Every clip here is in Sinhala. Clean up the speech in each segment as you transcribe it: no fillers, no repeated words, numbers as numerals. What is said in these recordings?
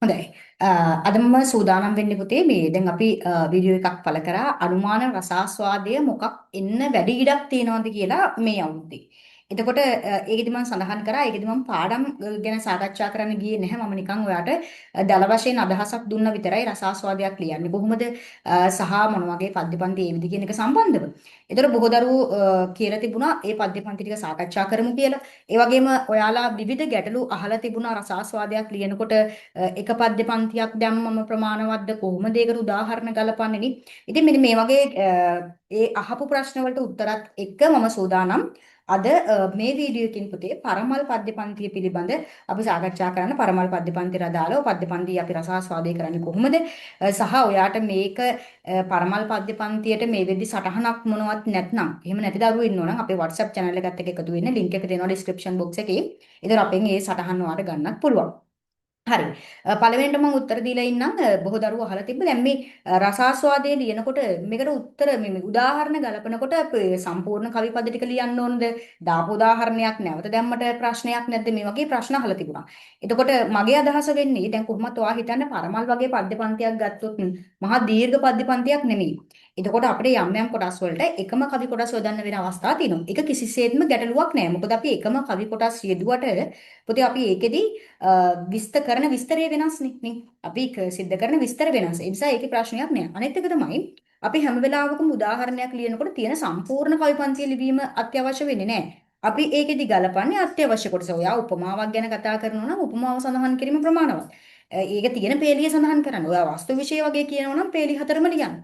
හොඳයි. අද මම සූදානම් වෙන්නේ පුතේ මේ දැන් අපි වීඩියෝ එකක් පළ කරා අනුමාන රසාස්වාදය මොකක් එන්න වැඩි ඉඩක් තියනවද කියලා මේ අවුරුද්දේ. එතකොට ඒකෙදි මම සඳහන් කරා ඒකෙදි මම පාඩම් ගැන සාකච්ඡා කරන්න ගියේ නැහැ. මම නිකන් ඔයාට දල වශයෙන් අදහසක් දුන්න විතරයි රසාස්වාදයක් ලියන්නේ. කොහොමද සහ මොන වගේ පද්‍යපන්ති ඒ විදි කියන එක සම්බන්ධව. එතකොට බොහෝ දරුවෝ කියලා තිබුණා ඒ පද්‍යපන්ති ටික සාකච්ඡා කරමු කියලා. ඒ වගේම ඔයාලා විවිධ ගැටලු අහලා තිබුණා රසාස්වාදයක් ලියනකොට එක පද්‍ය පන්තියක් දැම්මම ප්‍රමාණවත්ද කොහොමද ඒකට උදාහරණ ගලපන්නේ නේ. ඉතින් මෙන්න මේ වගේ ඒ අහපු ප්‍රශ්න වලට උත්තරත් එක්ක මම සූදානම් අද මේ වීඩියෝ එකකින් පුතේ පරමල් පද්‍ය පන්තිය පිළිබඳ අපි සාකච්ඡා කරන්න. පරමල් පද්‍ය පන්තියට අදාළව පද්‍ය පන්තිය අපි රසාස්වාදය කරන්නේ කොහොමද සහ ඔයාට මේක පරමල් පද්‍ය පන්තියට මේ වෙද්දි සටහනක් මොනවත් නැත්නම් එහෙම නැති දරුවෝ ඉන්නවනම් අපේ WhatsApp channel එකත් එක්ක එකතු වෙන්න link එක දෙනවා description box එකේ. ඒතර අපෙන් ඒ සටහන් ඔයාලට ගන්නත් පුළුවන්. හරි. පළවෙනිට මම උත්තර දීලා ඉන්නම් බොහෝ දරුවෝ අහලා තිබ්බ දැන් මේ රසාස්වාදයේ ලියනකොට මේකට උත්තර මේ උදාහරණ ගලපනකොට අපි සම්පූර්ණ කවි පද ටික ලියන්න ඕනද? දාපු උදාහරණයක් නැවත දැම්මට ප්‍රශ්නයක් නැද්ද? මේ වගේ ප්‍රශ්න අහලා තිබුණා. එතකොට මගේ අදහස වෙන්නේ දැන් කොහොමත් ඔයා හිතන්න පරමල් වගේ පද්‍ය පන්තියක් ගත්තොත් මහා දීර්ඝ පද්‍ය පන්තියක් නෙමෙයි. එතකොට අපිට යම් යම් කොටස් වලට එකම කවි කොටස් යොදන්න වෙන අවස්ථා තියෙනවා. ඒක කිසිසේත්ම ගැටලුවක් නෑ. මොකද අපි එකම කවි කොටස් යෙදුවට පුතේ අපි ඒකෙදි විස්තර කරන විස්තරය වෙනස්නේ නේ. අපි සිද්ධ කරන විස්තර වෙනස්. ඒ නිසා ඒකේ ප්‍රශ්නයක් නෑ. අනිත් එක තමයි අපි හැම වෙලාවකම උදාහරණයක් ලියනකොට තියෙන සම්පූර්ණ කවි පන්තිය ලිවීම අත්‍යවශ්‍ය වෙන්නේ නෑ. අපි ඒකෙදි ගලපන්නේ අත්‍යවශ්‍ය කොටස. ඔයා උපමාවක් ගැන කතා කරනවා නම් උපමාව සඳහන් කිරීම ප්‍රමාණවත්. ඒක තියෙන පේලිය සඳහන් කරන්න. ඔයා වස්තු විෂය වගේ කියනවා නම් පේලි හතරම ලියන්න.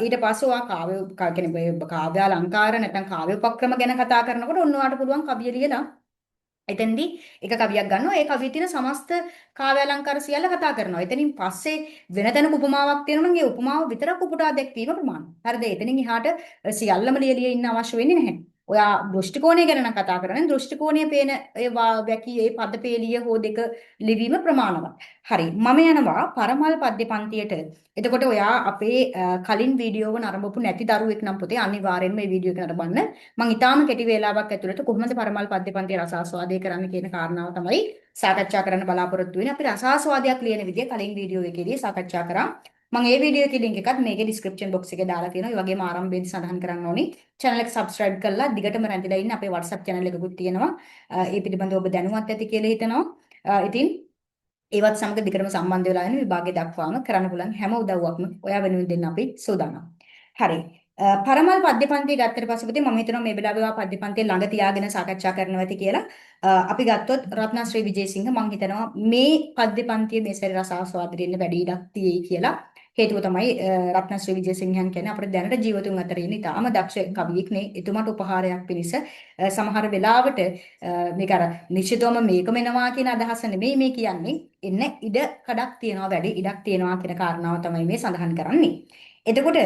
ඊට පස්සේ ඔයා කියන්නේ කාව්‍ය අලංකාර නැත්නම් කාව්‍ය උපක්‍රම ගැන කතා කරනකොට ඔන්න ඔයාට පුළුවන් කවිය ලියලා එතෙන්දී එක කවියක් ගන්නවා ඒ කවියේ තියෙන සමස්ත කාව්‍ය අලංකාර සියල්ල කතා කරනවා. එතනින් පස්සේ වෙන තැනක උපමාවක් තියෙනවා නම් ඒ උපමාව විතරක් උපුටා දැක්වීම ප්‍රමාණයි. හරිද? එතනින් එහාට සියල්ලම ලියලිය ඉන්න අවශ්‍ය වෙන්නේ නැහැ. ඔයා දෘෂ්ටි කෝණය ගැන නම් කතා කරන්නේ දෘෂ්ටි කෝණය පේන ඒ වැකි ඒ පදපේලිය හෝ දෙක ලිවීම ප්‍රමාණවත්. හරි. මම යනවා පරමල් පද්‍ය පන්තියට. එතකොට ඔයා අපේ කලින් වීඩියෝව නරඹපු නැති දරුවෙක් නම් පුතේ අනිවාර්යෙන්ම මේ වීඩියෝ එක නරඹන්න. මම ඊටාම කෙටි වේලාවක් ඇතුළත කොහොමද පරමල් පද්‍ය පන්තිය රසාස්වාදය කරන්න කියන කාරණාව තමයි සාකච්ඡා කරන්න බලාපොරොත්තු වෙන්නේ. අපි රසාස්වාදයක් ලියන විදිය කලින් වීඩියෝ එකේදී සාකච්ඡා කරා. මම ඒ වීඩියෝ එකේ ලින්ක් එකත් මේකේ description box එකේ දාලා තියෙනවා. ඒ වගේම ආරම්භයේදී සඳහන් කරන්න ඕනි channel එක subscribe කරලා දිගටම රැඳිලා ඉන්න අපේ WhatsApp channel එකකුත් තියෙනවා. ඒ පිළිබඳව ඔබ දැනුවත් ඇති කියලා හිතනවා. ඉතින් ඒවත් සමග දිගටම සම්බන්ධ වෙලා ඉන්න විභාගයේ දක්වාම කරන්න පුළුවන් හැම උදව්වක්ම ඔයා වෙනුවෙන් දෙන්න අපි සූදානම්. හරි. පරමල් පද්‍ය පන්තිය ගත්තට පස්සේ පුතේ මම හිතනවා මේ වෙලාවේ ඔයා පද්‍ය පන්තිය ළඟ තියාගෙන සාකච්ඡා කරනවා ඇති කියලා. අපි ගත්තොත් රත්නශ්‍රී විජේසිංහ මම හිතනවා මේ පද්‍ය පන්තිය මේ සැරේ රසාස්වාදයෙන් ඉන්න වැඩි ඉඩක් තියෙයි කියලා. හේතුව තමයි රත්නශ්‍රී විජේසිංහන් කියන්නේ අපේ දැනට ජීවතුන් අතර ඉන්න ඉතාම දක්ෂ කවියෙක් නේ. එතුමාට උපහාරයක් පිණිස සමහර වෙලාවට මේක අර නිශ්චිතවම මේකම එනවා කියන අදහස නෙමෙයි මේ කියන්නේ. එන්න ඉඩ කඩක් තියනවා වැඩි ඉඩක් තියනවා කියන කාරණාව තමයි මේ සඳහන් කරන්නේ. එතකොට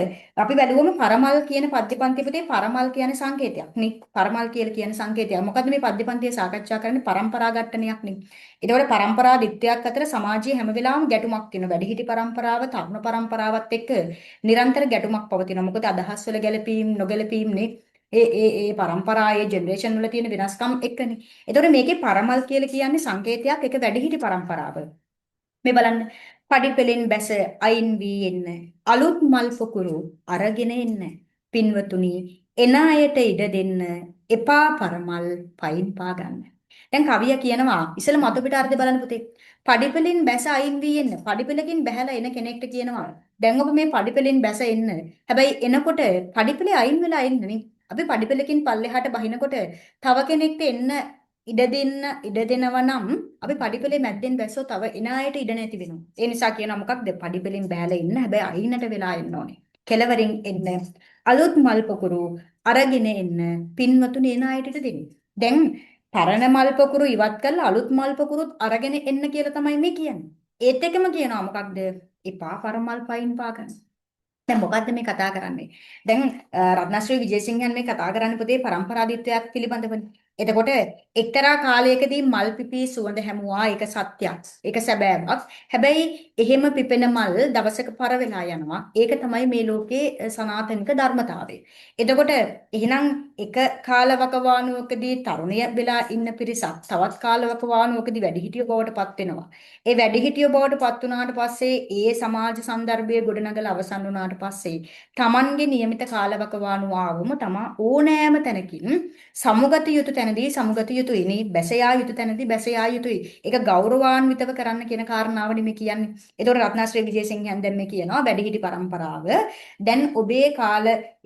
අපි බැලුවම පරමල් කියන පද්‍යපන්තිය පුතේ පරමල් කියන්නේ සංකේතයක් නේ. පරමල් කියලා කියන සංකේතයක්. මොකද්ද මේ පද්‍යපන්තිය සාකච්ඡා කරන්නේ පරම්පරා ඝට්ටනයක් නේ. එතකොට පරම්පරා දිට්ඨියක් අතර සමාජයේ හැම වෙලාවෙම ගැටුමක් තියෙනවා. වැඩිහිටි පරම්පරාව තරුණ පරම්පරාවත් එක්ක නිරන්තර ගැටුමක් පවතිනවා. මොකද අදහස් වල ගැළපීම් නොගැළපීම් නේ. ඒ පරම්පරාවේ ජෙනරේෂන් වල තියෙන වෙනස්කම් එක්කනේ. එතකොට මේකේ පරමල් කියලා කියන්නේ සංකේතයක් එක වැඩිහිටි පරම්පරාව. මේ බලන්න පඩිපෙලෙන් බැස අයින් වී එන්න අලුත් මල් පොකුරු අරගෙන එන්න පින්වතුනි එන අයට ඉඩ දෙන්න එපා පරමල් පයින් පා ගන්න. දැන් කවිය කියනවා ඉතල මතු පිට අර්ථය බලන්න පුතේ. පඩිපෙලින් බැස අයින් වී එන්න. පඩිපෙලකින් බැහැලා එන කෙනෙක්ට කියනවා. දැන් ඔබ මේ පඩිපෙලින් බැස එන්න. හැබැයි එනකොට පඩිපෙලේ අයින් වෙලා එන්න නේ. අපි පඩිපෙලකින් පල්ලෙහාට බහිනකොට තව කෙනෙක්ට එන්න ඉඩ දෙනවා නම් අපි පඩිපෙලේ මැද්දෙන් බැස්සෝ තව එන අයට ඉඩ නැති වෙනවා. ඒ නිසා කියනවා මොකක්ද පඩිපෙලින් බෑලා ඉන්න හැබැයි අයිනට වෙලා එන්න ඕනේ. කෙලවරින් එන්න අලුත් මල් පොකුරු අරගෙන එන්න පින්වතුනි එන අයට ඉඩ දෙන්න. දැන් පරණ මල් පොකුරු ඉවත් කරලා අලුත් මල් පොකුරුත් අරගෙන එන්න කියලා තමයි මේ කියන්නේ. ඒත් එකම කියනවා මොකක්ද එපා පරමල් පයින් පාගන්න. දැන් මොකද්ද මේ කතා කරන්නේ? දැන් රත්නශ්‍රී විජේසිංහන් මේ කතා කරන්නේ පුතේ පරම්පරාදීත්වයක් පිළිබඳවනේ. එතකොට එක්තරා කාලයකදී මල් පිපී සුවඳ හැමුවා ඒක සත්‍යයක්. ඒක සැබෑවක්. හැබැයි එහෙම පිපෙන මල් දවසක පර වෙලා යනවා. ඒක තමයි මේ ලෝකේ සනාතනික ධර්මතාවය. එතකොට එහෙනම් එක කාලවකවානුවකදී තරුණය වෙලා ඉන්න පිරිසක් තවත් කාලවකවානුවකදී වැඩිහිටියෝ බවට පත් වෙනවා. ඒ වැඩිහිටියෝ බවට පත් වුණාට පස්සේ ඒ සමාජ සංදර්භයේ ගොඩනගලා අවසන් වුණාට පස්සේ Tamanගේ નિયમિત කාලවකවානුව ආවම තමා ඕනෑම තැනකින් සමුගත යුතු තැනදී සමුගත යුතුයි. මේ බැසයා යුතු තැනදී බැසයා යුතුයි. ඒක ගෞරවාන්විතව කරන්න කියන කාරණාවනේ මේ කියන්නේ. ඒතකොට රත්නාශ්‍රී විජේසිංහයන් දැන් මේ කියනවා වැඩිහිටි පරම්පරාව. දැන් ඔබේ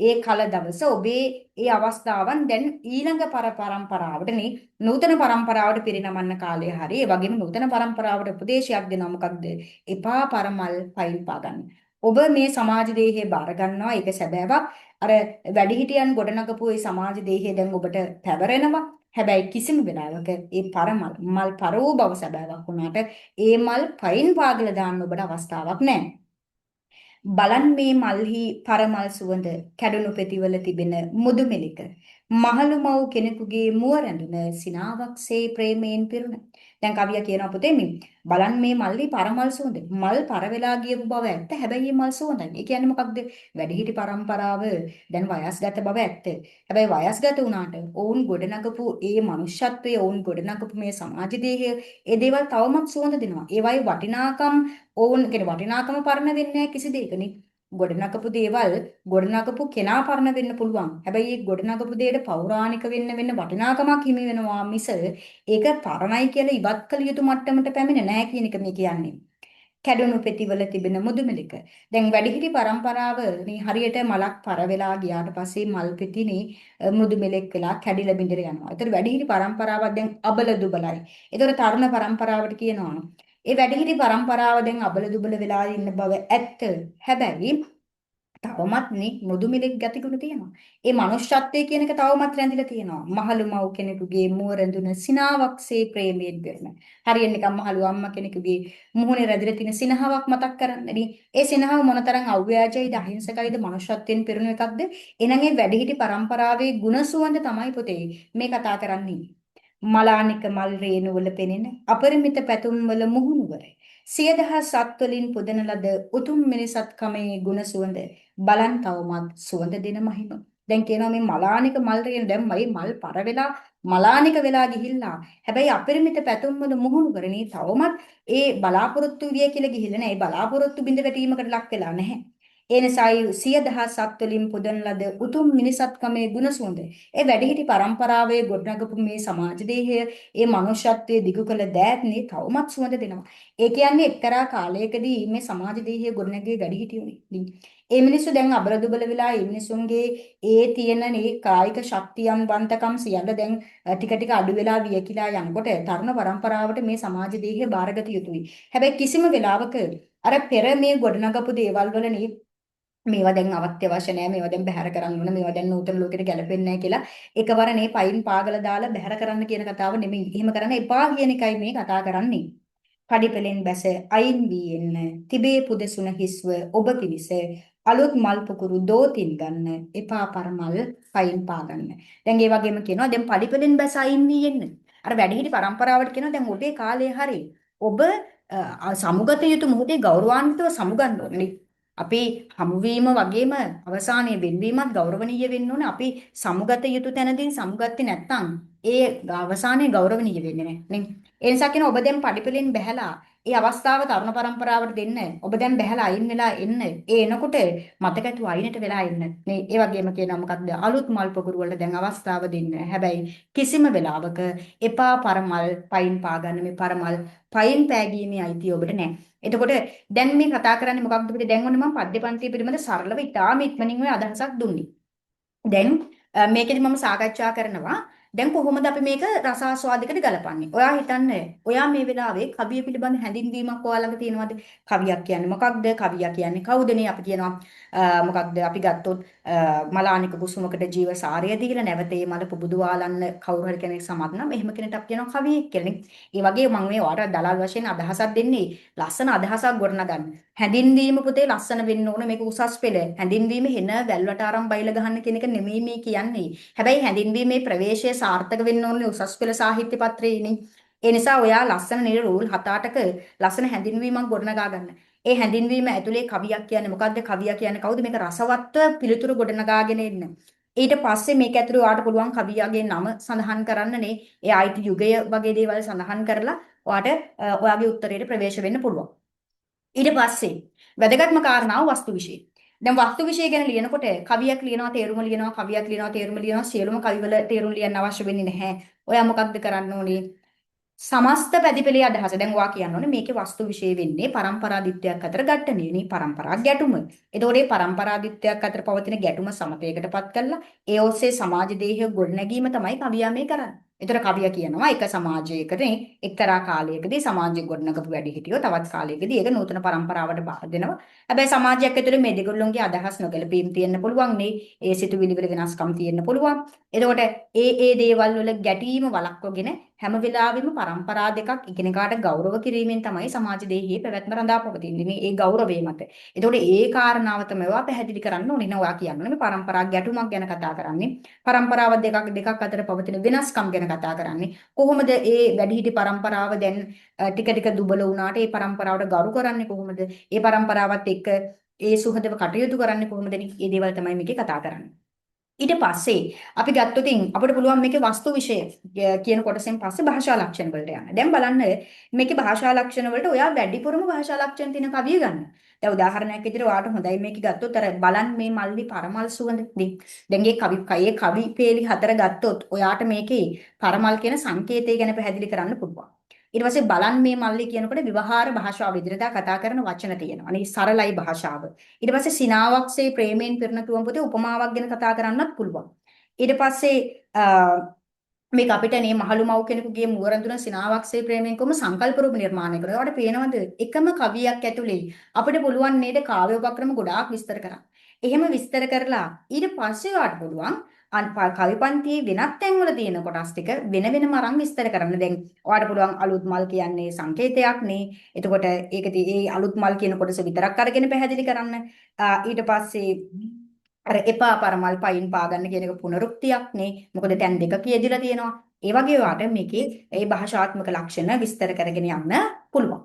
ඒ කල දවස ඔබේ ඒ අවස්ථාවන් දැන් ඊළඟ පරම්පරාවට නේ නූතන පරම්පරාවට පිරිනමන්න කාලය හරි. ඒ වගේම නූතන පරම්පරාවට උපදේශයක් දෙනවා මොකක්ද? එපා පරමල් පයින් පාගන්න. ඔබ මේ සමාජ දේහය බාර ගන්නවා. ඒක සැබෑවක්. අර වැඩිහිටියන් ගොඩනගපු ඒ සමාජ දේහය දැන් ඔබට පැවරෙනවා. හැබැයි කිසිම වෙලාවක ඒ මල් පර වූ බව සැබෑවක් වුණාට ඒ මල් පයින් පාගලා දාන්න ඔබට අවස්ථාවක් නැහැ. බලන් මේ මල්හි පරමල් සුවඳ කැඩුණු පෙතිවල තිබෙන මුදුමෙලික මහලු මව් කෙනෙකුගේ මුව රැඳුන සිනාවක්සේ ප්‍රේමයෙන් පිරුණ. දැන් කවියා කියනවා පුතේ මේ බලන් මේ මල්ලි පරමල් සුවඳ මල් පර වෙලා ගියපු බව ඇත්ත. හැබැයි මේ මල් සුවඳයි. ඒ කියන්නේ මොකක්ද? වැඩිහිටි පරම්පරාව දැන් වයස්ගත බව ඇත්ත. හැබැයි වයස්ගත වුණාට ඔවුන් ගොඩනගපු ඒ මනුෂ්‍යත්වයේ ඔවුන් ගොඩනගපු මේ සමාජ දේහය ඒ දේවල් තවමත් සුවඳ දෙනවා. ඒවයි වටිනාකම් ඔවුන් කියන වටිනාකම පරණ වෙන්නේ නැහැ කිසි දෙයකනේ. ගොඩනගපු දේවල් ගොඩනගපු කෙනා පරණ වෙන්න පුළුවන්. හැබැයි ඒ ගොඩනගපු දෙයට පෞරාණික වෙන්න වටිනාකමක් හිමි වෙනවා මිස ඒක පරණයි කියලා ඉවත් කළ යුතු මට්ටමට පැමිණ නැහැ කියන එක මේ කියන්නේ. කැඩුණු පෙතිවල තිබෙන මුදුමෙලික. දැන් වැඩිහිටි පරම්පරාව මේ හරියට මලක් පර වෙලා ගියාට පස්සේ මල් පෙතිනේ මුදුමෙලෙක් වෙලා කැඩිලා බිඳිර යනවා. ඒතර වැඩිහිටි පරම්පරාවක් දැන් අබල දුබලයි. ඒතර තරුණ පරම්පරාවට කියනවා ඒ වැඩිහිටි පරම්පරාව දැන් අබල දුබල වෙලා ඉන්න බව ඇත්ත. හැබැයි තවමත් නේ මුදුමිලෙක් ගතිගුණ තියෙනවා. ඒ මනුෂ්‍යත්වයේ කියන එක තවමත් රැඳිලා තියෙනවා. මහලු මව් කෙනෙකුගේ මුව රැඳුන සිනාවක්සේ ප්‍රේමයෙන් වෙන. හරියට නිකන් මහලු අම්මා කෙනෙකුගේ මුහුණේ රැඳිලා තියෙන සිනහාවක් මතක් කරන්නේ. ඒ සිනහාව මොනතරම් අව්‍යාජයිද අහිංසකයිද මනුෂ්‍යත්වයෙන් පිරුණු එකක්ද? එහෙනම් ඒ වැඩිහිටි පරම්පරාවේ ගුණ සුවඳ තමයි පුතේ මේ කතා කරන්නේ. මලානික මල් රේණුවල පෙනෙන අපරිමිත පැතුම් වල මුහුණුවර සියදහස් සත්වලින් පුදන ලද උතුම් මිනිසත් කමේ ගුණ සුවඳ බලන් තවමත් සුවඳ දෙන මහිම. දැන් කියනවා මේ මලානික මල් රේණු දැන් මල් පර වෙලා මලානික වෙලා ගිහිල්ලා. හැබැයි අපරිමිත පැතුම් වල මුහුණුවරනේ තවමත් ඒ බලාපොරොත්තු විය කියලා ගිහිල්ලා නෑ. ඒ බලාපොරොත්තු බිඳ වැටීමකට ලක් වෙලා නැහැ. ඒ නිසායි සිය දහසක් වලින් පුදන ලද උතුම් මිනිසත්කමේ ගුණ සුවඳ. ඒ වැඩිහිටි පරම්පරාවේ ගොඩනගපු මේ සමාජ දේහය, ඒ මනුෂ්‍යත්වයේ දිගු කළ දෑත්නේ තවමත් සුවඳ දෙනවා. ඒ කියන්නේ එක්තරා කාලයකදී මේ සමාජ දේහය ගොඩනැගියේ වැඩිහිටියෝනේ. ඒ මිනිස්සු දැන් අබලදුබල වෙලා ඒ මිනිසුන්ගේ ඒ තියෙන මේ කායික ශක්තියන් වන්තකම් සියල්ල දැන් ටික ටික අඩු වෙලා වියකිලා යනකොට තරුණ පරම්පරාවට මේ සමාජ දේහය බාරගත යුතුයි. හැබැයි කිසිම වෙලාවක අර පෙර මේ ගොඩනගපු දේවල් වලනේ මේවා දැන් අවශ්‍ය නැහැ මේවා දැන් බැහැර කරන්න ඕන මේවා දැන් නූතන ලෝකෙට ගැලපෙන්නේ නැහැ කියලා එකවර නේ පයින් පාගල දාලා බැහැර කරන්න කියන කතාව නෙමෙයි. එහෙම කරන්න එපා කියන එකයි මේ කතා කරන්නේ. පඩිපෙලෙන් බැස අයින් වී එන්න තිබේ පුදසුන හිස්ව ඔබ පිවිස අලුත් මල් පුකුරු දෝතින් ගන්න එපා පරමල් පයින් පාගන්න. දැන් ඒ වගේම කියනවා දැන් පඩිපෙලෙන් බැස අයින් වී එන්න. අර වැඩිහිටි පරම්පරාවට කියනවා දැන් ඔබේ කාලය හරි. ඔබ සමුගත යුතු මොහොතේ ගෞරවාන්විතව සමුගන්න ඕනේ. අපි හමුවීම වගේම අවසානයේ වෙන්වීමත් ගෞරවනීය වෙන්න ඕනේ. අපි සමුගත යුතු තැනදී සමුගත්තේ නැත්නම් ඒ අවසානයේ ගෞරවනීය වෙන්නේ නැහැ නේ. ඒ නිසා කියන ඔබ දැන් පඩිපෙලෙන් බැහැලා ඒ අවස්ථාව තරුණ පරම්පරාවට දෙන්න. ඔබ දැන් බැහැලා අයින් වෙලා එන්න. ඒ එනකොට මතකතු අයිනට වෙලා එන්න. මේ ඒ වගේම කියනවා මොකක්ද අලුත් මල් පොකුරු වලට දැන් අවස්ථාව දෙන්න. හැබැයි කිසිම වෙලාවක එපා පරමල් පයින් පාගන්න මේ පරමල් පයින් පෑගීමේ අයිතිය ඔබට නැහැ. එතකොට දැන් මේ කතා කරන්නේ මොකක්ද පිටේ දැන් ඔන්න මම පද්‍ය පන්තිය පිළිබඳ සරලව ඉතාම ඉක්මනින් ඔය අදහසක් දුන්නේ. දැන් මේකෙදි මම සාකච්ඡා කරනවා දැන් කොහොමද අපි මේක රසාස්වාදයකට ගලපන්නේ? ඔයා හිතන්නේ ඔයා මේ වෙලාවේ කවිය පිළිබඳ හැඳින්වීමක් ඔයා ළඟ තියෙනවද? කවියක් කියන්නේ මොකක්ද? කවියා කියන්නේ කවුදනේ? අපි කියනවා මොකක්ද? අපි ගත්තොත් මලානික කුසුමකට ජීව සාරය දීලා නැවත ඒ මල පුබුදුවාලන්න කවුරු හරි කෙනෙක් සමත් නම් එහෙම කෙනෙක්ට අපි කියනවා කවියෙක් කියලා. ඒ වගේ මම මේ ඔයාලට දලාල් වශයෙන් අදහසක් දෙන්නේ ලස්සන අදහසක් ගොඩනගන්න. හැඳින්වීම පුතේ ලස්සන වෙන්න ඕන මේක උසස් පෙළ. හැඳින්වීම හෙන වැල්වට ආරම් බයිල ගහන්න කියන එක නෙමෙයි මේ කියන්නේ. හැබැයි හැඳින්වීමේ ප්‍රවේශය සාර්ථක වෙන්න ඕනේ උසස් පෙළ සාහිත්‍ය පත්‍රයේනේ. ඒ නිසා ඔයා ලස්සන නේද රූල් 7-8ක ලස්සන හැඳින්වීමක් ගොඩනගා ගන්න. ඒ හැඳින්වීම ඇතුලේ කවියක් කියන්නේ මොකද්ද? කවියා කියන්නේ කවුද? මේක රසවත්ව පිළිතුරු ගොඩනගාගෙන එන්න. ඊට පස්සේ මේක ඇතුලේ ඔයාට පුළුවන් කවියාගේ නම සඳහන් කරන්නනේ. ඒ ආයිති යුගය වගේ දේවල් සඳහන් කරලා ඔයාට ඔයාගේ උත්තරයට ප්‍රවේශ වෙන්න පුළුවන්. ඊට පස්සේ වැදගත්ම කාරණාව වස්තු විෂය. දැන් වස්තු විෂය ගැන ලියනකොට කවියක් ලියනවා තේරුම ලියනවා කවියක් ලියනවා තේරුම ලියනවා සියලුම කවිවල තේරුම් ලියන්න අවශ්‍ය වෙන්නේ නැහැ. ඔයා මොකක්ද කරන්න ඕනේ? සමස්ත පැතිපෙළේ අදහස දැන් ඔයා කියන්න ඕනේ මේකේ වස්තු විෂය වෙන්නේ පරම්පරාදිත්වයක් අතර ගැටුමනේ නේ පරම්පරා ගැටුම. එතකොට මේ පරම්පරාදිත්වයක් අතර පවතින ගැටුම සමතයකටපත් කරලා ඒ ඔස්සේ සමාජ දේහය ගොඩනැගීම තමයි කවියා මේ කරන්නේ. එතකොට කවියා කියනවා එක සමාජයකදී එක්තරා කාලයකදී සමාජය ගොඩනගපු වැඩි හිටියෝ තවත් කාලයකදී ඒක නූතන පරම්පරාවට බාර දෙනවා. හැබැයි සමාජයක් ඇතුලේ මේ දෙගොල්ලොන්ගේ අදහස් නොගැලපීම් තියෙන්න පුළුවන් නේ. ඒ සිතුවිලි වල වෙනස්කම් තියෙන්න පුළුවන්. එතකොට ඒ දේවල් වල ගැටීම වළක්වගෙන හැම වෙලාවෙම පරම්පරා දෙකක් එකිනෙකාට ගෞරව කිරීමෙන් තමයි සමාජ දේහයේ පැවැත්ම රඳා පවතින්නේ. මේ ඒ ගෞරවය මත. එතකොට ඒ කාරණාව තමයි ඔයා පැහැදිලි කරන්න ඕනේ. නෝ ඔයා කියන්නේ මේ පරම්පරා ගැටුමක් ගැන කතා කරන්නේ. පරම්පරාව දෙකක් අතර පවතින වෙනස්කම් ගැන කතා කරන්නේ. කොහොමද ඒ වැඩිහිටි පරම්පරාව දැන් ටික ටික දුබල වුණාට ඒ පරම්පරාවට ගරු කරන්නේ කොහොමද? ඒ පරම්පරාවත් එක්ක ඒ සුහදව කටයුතු කරන්නේ කොහොමද? මේ දේවල් තමයි මේකේ කතා කරන්නේ. ඊට පස්සේ අපි ගත්තොත් අපිට පුළුවන් මේකේ වස්තු විෂය කියන කොටසෙන් පස්සේ භාෂා ලක්ෂණ වලට යන්න. දැන් බලන්න මේකේ භාෂා ලක්ෂණ වලට ඔයා වැඩිපුරම භාෂා ලක්ෂණ තියෙන කවිය ගන්න. දැන් උදාහරණයක් විදිහට ඔයාට හොඳයි මේක ගත්තොත් අර බලන් මේ මල්ලි පරමල් සුවඳ. දැන් ඒ කවි පේලි 4 ගත්තොත් ඔයාට මේකේ පරමල් කියන සංකේතය ගැන පැහැදිලි කරන්න පුළුවන්. ඊට පස්සේ බලන් මේ මල්ලි කියනකොට විවහාර භාෂාව විදිහට කතා කරන වචන තියෙනවා. අනේ සරලයි භාෂාව. ඊට පස්සේ සිනාවක්සේ ප්‍රේමයෙන් පිරෙන තුවම් පොතේ උපමාවක් ගැන කතා කරන්නත් පුළුවන්. ඊට පස්සේ මේක අපිට මේ මහලු මව් කෙනෙකුගේ මුවරඳුන සිනාවක්සේ ප්‍රේමයෙන් කොහොම සංකල්ප රූප නිර්මාණය කරනවා. ඒකට පේනවද එකම කවියක් ඇතුලේ අපිට පුළුවන් නේද කාව්‍ය උපක්‍රම ගොඩාක් විස්තර කරන්න. එහෙම විස්තර කරලා ඊට පස්සේ වාට පුළුවන් කවි පන්තියේ වෙනත් තැන්වල තියෙන කොටස් ටික වෙන වෙනම අරන් විස්තර කරන්න. දැන් ඔයාලට පුළුවන් අලුත් මල් කියන්නේ සංකේතයක් නේ. එතකොට ඒකදී ඒ අලුත් මල් කියන කොටස විතරක් අරගෙන පැහැදිලි කරන්න. ඊට පස්සේ අර එපා පරමල් පයින් පාගන්න කියන එක පුනරුක්තියක් නේ. මොකද දැන් දෙක කියදිලා තියෙනවා. ඒ වගේ වාට මේකේ ඒ භාෂාත්මක ලක්ෂණ විස්තර කරගෙන යන්න පුළුවන්.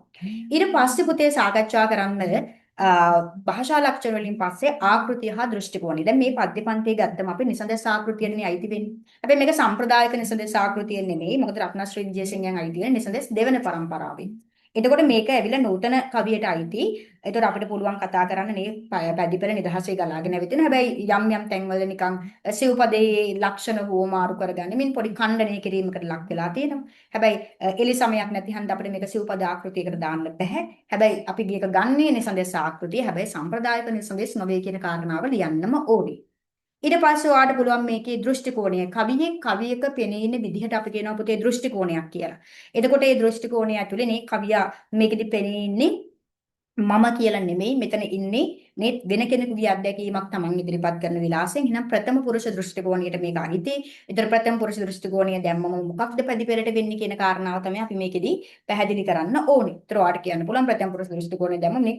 ඊට පස්සේ පුතේ සාකච්ඡා කරන්න භාෂා ලක්ෂණ වලින් පස්සේ ආකෘතිය හා දෘෂ්ටි කෝණය. දැන් මේ පද්‍ය පන්තියේ ගත්තම අපි නිසඳස් ආකෘතියනේ අයිති වෙන්නේ. හැබැයි මේක සම්ප්‍රදායික නිසඳස් ආකෘතිය නෙමෙයි. මොකද රත්නශ්‍රී විජේසිංහයන් අයිති වෙන නිසඳස් දෙවන පරම්පරාවෙන්. එතකොට මේක ඇවිල්ලා නූතන කවියට අයිති. එතකොට අපිට පුළුවන් කතා කරන්න මේ පැදිපෙළ නිදහසේ ගලාගෙන ඇවිදින. හැබැයි යම් යම් තැන්වල නිකන් සිව්පදයේ ලක්ෂණ හෝමාරු කරගන්න මින් පොඩි ඛණ්ඩනය කිරීමකට ලක් වෙලා තියෙනවා. හැබැයි එලි සමයක් නැති හන්ද අපිට මේක සිව්පද ආකෘතියකට දාන්න බෑ. හැබැයි අපි මේක ගන්නේ නිසඳස් ආකෘතිය. හැබැයි සම්ප්‍රදායික නිසඳස් නොවේ කියන කාරණාව ලියන්නම ඕනේ. ඊට පස්සේ ඔයාට පුළුවන් මේකේ දෘෂ්ටි කෝණය කවියක පෙනීන විදිහට අපි කියනවා පුතේ දෘෂ්ටි කෝණයක් කියලා. එතකොට මේ දෘෂ්ටි කෝණය ඇතුලේ මේ කවියා මේකෙදි පෙනීන්නේ මම කියලා නෙමෙයි මෙතන ඉන්නේ මේ වෙන කෙනෙකුගේ අත්දැකීමක් Taman ඉදිරිපත් කරන විලාසයෙන්. එහෙනම් ප්‍රථම පුරුෂ දෘෂ්ටි කෝණයට මේක අහිතේ. ඊතර ප්‍රථම පුරුෂ දෘෂ්ටි කෝණය දැම්මම මොකක්ද පැදිපෙළට වෙන්නේ කියන කාරණාව තමයි අපි මේකෙදි පැහැදිලි කරන්න ඕනේ. ඊතර ඔයාට කියන්න පුළුවන් ප්‍රථම පුරුෂ දෘෂ්ටි කෝණය දැම්මම මේ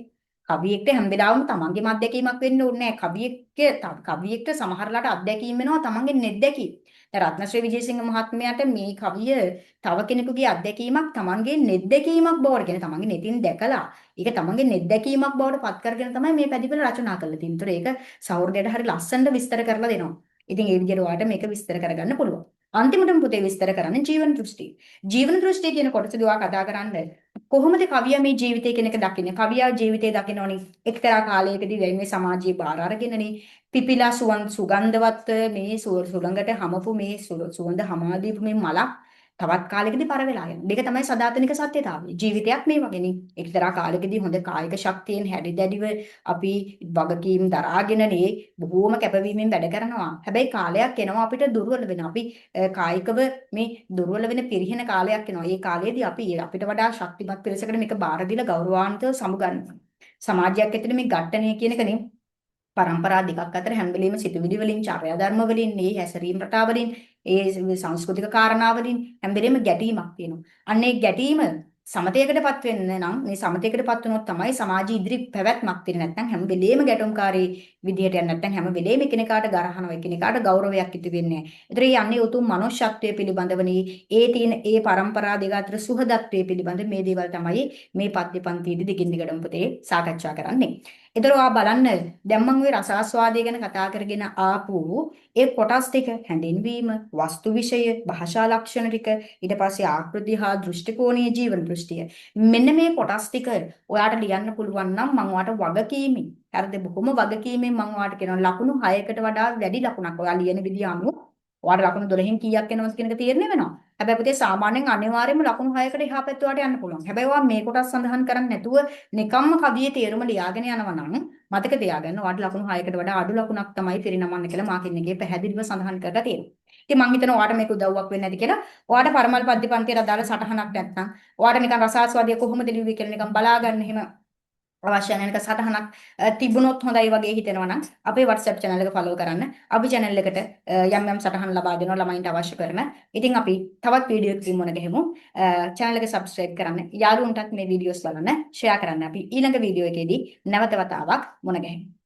කවියෙක්ට හැම වෙලාවෙම තමන්ගේම අත්දැකීමක් වෙන්න ඕනේ නැහැ. කවියෙක්ට සමහරලාට අත්දැකීම් වෙනවා තමන්ගේ නෙත්දැකීම්. දැන් රත්නශ්‍රී විජේසිංහ මහත්මයාට මේ කවිය තව කෙනෙකුගේ අත්දැකීමක් තමන්ගේ නෙත්දැකීමක් බවට කියන තමන්ගේ නෙතින් දැකලා ඒක තමන්ගේ නෙත්දැකීමක් බවට පත් කරගෙන තමයි මේ පැදිපෙළ රචනා කරලා තියෙන්නේ. ඒතර ඒක සෞර්යයට හරි ලස්සනට විස්තර කරලා දෙනවා. ඉතින් ඒ විදිහට ඔයාලට මේක විස්තර කරගන්න පුළුවන්. අන්තිමටම පුතේ විස්තර කරන්නේ ජීවන දෘෂ්ටි. ජීවන දෘෂ්ටි කියන කොටසදී ඔයා කතා කරන්නේ කොහොමද කවියා මේ ජීවිතය කියන එක දකින්නේ? කවියා ජීවිතය දකින්නෝනේ එක්තරා කාලයකදී මේ සමාජයේ බාර අරගෙනනේ පිපිලා සුගන්ධවත් මේ සුළඟට හමපු මේ සුවඳ හමාදීපු මේ මලක් තවත් කාලයකදී පර වෙලා යනවා. මේක තමයි සදාතනික සත්‍යතාවය. ජීවිතයක් මේ වගේනේ. එක්තරා කාලයකදී හොඳ කායික ශක්තියෙන් හැඩි දැඩිව අපි වගකීම් දරාගෙනනේ බොහෝම කැපවීමෙන් වැඩ කරනවා. හැබැයි කාලයක් එනවා අපිට දුර්වල වෙන. අපි කායිකව මේ දුර්වල වෙන පිරිහෙන කාලයක් එනවා. ඒ කාලයේදී අපි අපිට වඩා ශක්තිමත් පිරිසකට මේක බාර දීලා ගෞරවාන්විතව සමුගන්නවා. සමාජයක් ඇතුලේ මේ ඝට්ටනය කියන එකනේ පරම්පරා දෙකක් අතර හැම වෙලෙම සිතුවිලි වලින් චර්යා ධර්ම වලින් මේ හැසිරීම රටා වලින් ඒ සංස්කෘතික කාරණා වලින් හැම වෙලෙම ගැටීමක් තියෙනවා. අන්න ඒ ගැටීම සමතයකටපත් වෙන්න නම් මේ සමතයකටපත් වුණොත් තමයි සමාජ ඉදිරි පැවැත්මක් තියෙන්නේ. නැත්නම් හැම වෙලේම ගැටුම්කාරී විදියට යන්නේ. නැත්නම් හැම වෙලේම එකිනෙකාට ගරහනවා, එකිනෙකාට ගෞරවයක් ඉති වෙන්නේ. ඒතර මේ යන්නේ උතුම් මනුෂ්‍යත්වයේ පිළිබඳවනි ඒ තියෙන ඒ પરම්පරා දෙක අතර සුහදත්වයේ පිළිබඳ මේ දේවල් තමයි මේ පද්‍ය පන්තියේදී දිගින් දිගටම පුතේ සාකච්ඡා කරන්නේ. ඒතර ඔයා බලන්න දැන් මම ওই රසාස්වාදය ගැන කතා කරගෙන ආපු ඒ කොටස් ටික හැඳින්වීම, වස්තු විෂය, භාෂා ලක්ෂණ ටික, ඊට පස්සේ ආකෘති හා දෘෂ්ටි කෝණීය ජීවන දෘෂ්ටිය. මෙන්න මේ කොටස් ටික ඔයාට ලියන්න පුළුවන් නම් මම ඔයාට වගකීමෙන්, හරිද? බොහොම වගකීමෙන් මම ඔයාට කියනවා ලකුණු 6කට වඩා වැඩි ලකුණක් ඔයා ලියන විදිය අනුව ඔයාට ලකුණු 12න් කීයක් එනවද කියන එක තීරණය වෙනවා. හැබැයි පුතේ සාමාන්‍යයෙන් අනිවාර්යයෙන්ම ලකුණු 6කට එහා පැත්ත ඔයාට යන්න පුළුවන්. හැබැයි ඔයා මේ කොටස් සඳහන් කරන්නේ නැතුව නිකම්ම කවියේ තේරුම ලියාගෙන යනවා නම් මතක තියාගන්න ඔයාට ලකුණු 6කට වඩා අඩු ලකුණක් තමයි පිරිනමන්න කියලා මාකින් එකේ පැහැදිලිව සඳහන් කරලා තියෙනවා. ඉතින් මම හිතනවා ඔයාට මේක උදව්වක් වෙන්නේ නැති කියලා. ඔයාට පරමල් පද්‍ය පන්තියට අදාළ සටහනක් නැත්නම් ඔයාට නිකන් රසාස්වාදය කොහොමද ලිව්වේ කියලා නිකන් බලාගන්න එහෙම අවශ්‍ය නැනක සටහනක් තිබුණොත් හොඳයි වගේ හිතෙනවා නම් අපේ WhatsApp channel එක follow කරන්න. අපි channel එකට යම් යම් සටහන් ලබා දෙනවා ළමයින්ට අවශ්‍ය කරන. ඉතින් අපි තවත් වීඩියෝ එකකින් මුණ ගැහෙමු. channel එක subscribe කරන්න. යාළුවන්ටත් මේ වීඩියෝස් බලන්න share කරන්න. අපි ඊළඟ වීඩියෝ එකේදී නැවත වතාවක් මුණ ගැහෙමු.